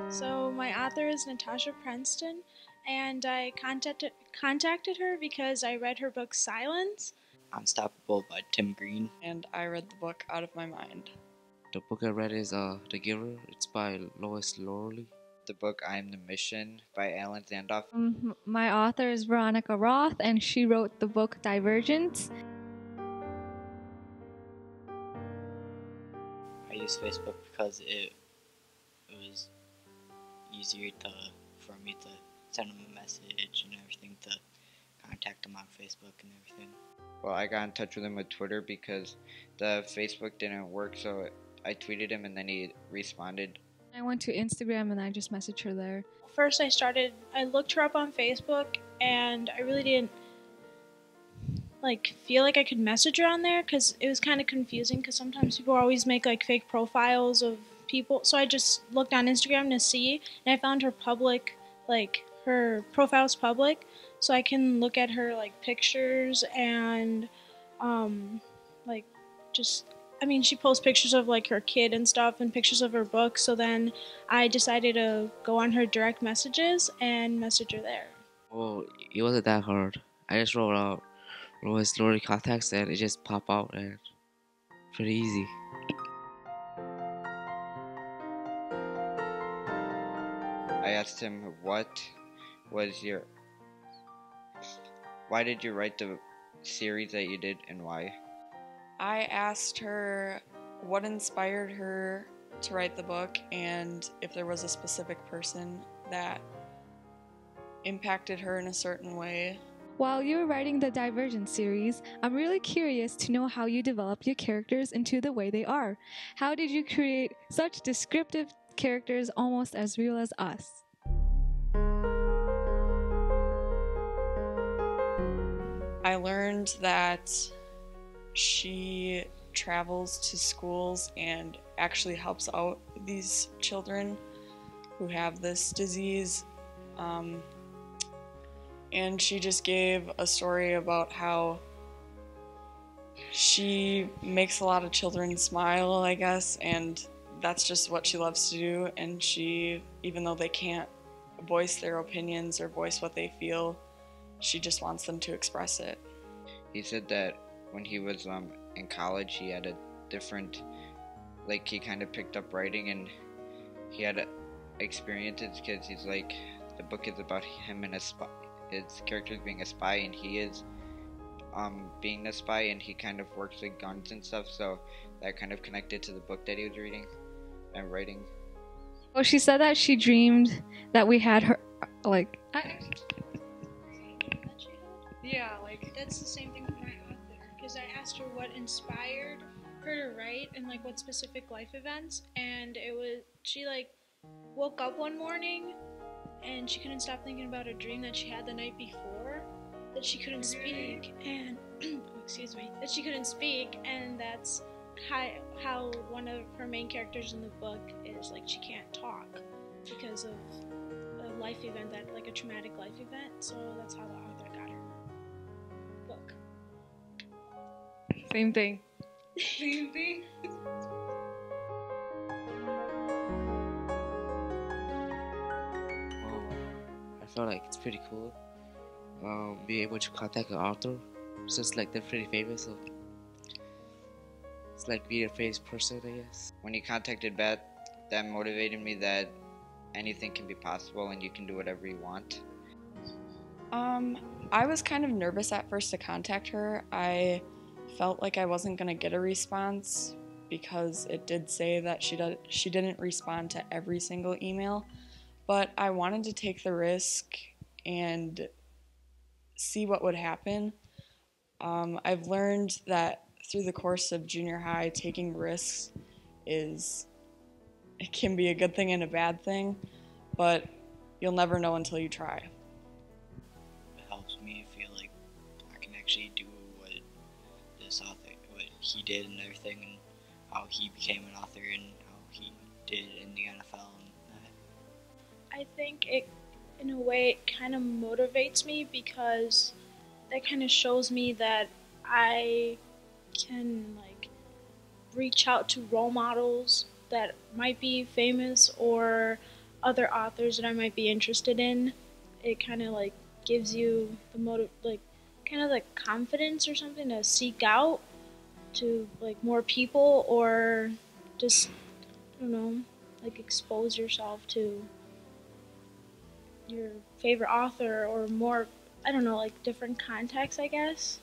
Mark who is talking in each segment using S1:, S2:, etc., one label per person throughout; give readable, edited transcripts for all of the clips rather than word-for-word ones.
S1: So my author is Natasha Princeton, and I contacted her because I read her book Silence.
S2: Unstoppable by Tim Green.
S3: And I read the book Out of My Mind.
S4: The book I read is The Giver. It's by Lois Lowry.
S2: The book I Am the Mission by Alan Zandoff.
S5: My author is Veronica Roth, and she wrote the book Divergent.
S2: I use Facebook because it was easier for me to send them a message and everything, to contact them on Facebook and everything. Well, I got in touch with him with Twitter because the Facebook didn't work, so I tweeted him and then he responded.
S5: I went to Instagram and I just messaged her there.
S1: First I looked her up on Facebook, and I really didn't feel like I could message her on there because it was kind of confusing, because sometimes people always make fake profiles of people. So I just looked on Instagram to see, and I found her public, her profile's public, so I can look at her pictures and she posts pictures of her kid and stuff, and pictures of her book. So then I decided to go on her direct messages and message her there.
S4: Well, it wasn't that hard. I just wrote out Lois Lowry contacts and it just popped out, and pretty easy.
S2: I asked him why did you write the series that you did, and why?
S3: I asked her what inspired her to write the book, and if there was a specific person that impacted her in a certain way.
S5: While you were writing the Divergent series, I'm really curious to know how you developed your characters into the way they are. How did you create such descriptive characters, almost as real as us?
S3: I learned that she travels to schools and actually helps out these children who have this disease. And she just gave a story about how she makes a lot of children smile, I guess, and that's just what she loves to do. And she, even though they can't voice their opinions or voice what they feel, she just wants them to express it.
S2: He said that when he was in college, he had a different, he kind of picked up writing, and he had experiences, because he's the book is about him and his character being a spy, and he is being a spy, and he kind of works with guns and stuff, so that kind of connected to the book that he was reading and writing.
S5: Well, she said that she dreamed that we had her,
S1: Yeah, that's the same thing with my author, because I asked her what inspired her to write and what specific life events, and she woke up one morning and she couldn't stop thinking about a dream that she had the night before, that she couldn't speak, and that she couldn't speak, and that's how one of her main characters in the book is she can't talk because of a life event, a traumatic life event. So that's how the author got her book.
S5: Same thing.
S1: Same thing.
S4: I feel like it's pretty cool being able to contact an author, since they're pretty famous, so it's being a famous person, I guess.
S2: When he contacted Beth, that motivated me that anything can be possible and you can do whatever you want.
S3: I was kind of nervous at first to contact her. I felt like I wasn't going to get a response because it did say that she didn't respond to every single email, but I wanted to take the risk and see what would happen. I've learned that through the course of junior high, taking risks it can be a good thing and a bad thing, but you'll never know until you try.
S2: It helps me feel like I can actually do what he did and everything, and how he became an author and how he did in the NFL and that.
S1: I think it, in a way, it kind of motivates me, because that kind of shows me that I can like reach out to role models that might be famous or other authors that I might be interested in. It kind of like gives you the like kind of like confidence or something to seek out to like more people, or just I don't know, like expose yourself to your favorite author or more, I don't know, like different contexts, I guess.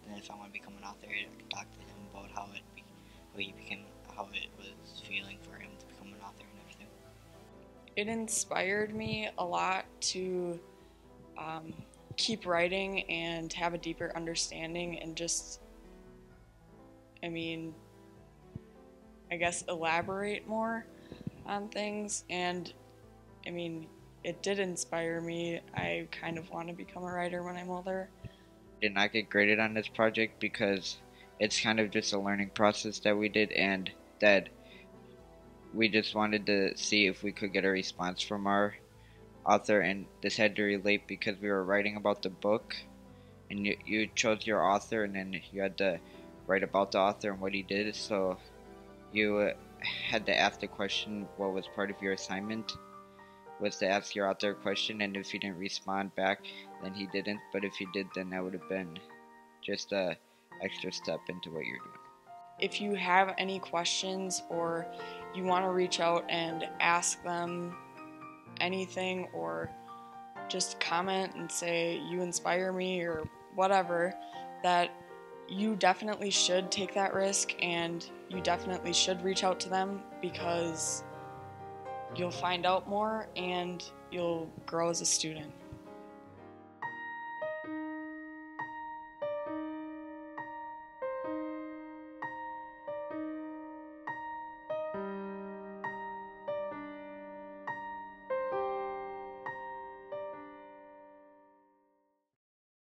S6: And if I want to become an author, I could talk to him about how he became, how it was feeling for him to become an author and everything.
S3: It inspired me a lot to keep writing and have a deeper understanding and just, I mean, I guess elaborate more on things. And I mean, it did inspire me. I kind of want to become a writer when I'm older.
S2: Did not get graded on this project because it's kind of just a learning process that we did, and that we just wanted to see if we could get a response from our author, and this had to relate because we were writing about the book, and you chose your author, and then you had to write about the author and what he did, so you had to ask the question. What was part of your assignment was to ask your author a question, and if he didn't respond back, then he didn't, but if he did, then that would have been just a extra step into what you're doing.
S3: If you have any questions or you want to reach out and ask them anything, or just comment and say you inspire me or whatever, that you definitely should take that risk and you definitely should reach out to them, because you'll find out more and you'll grow as a student.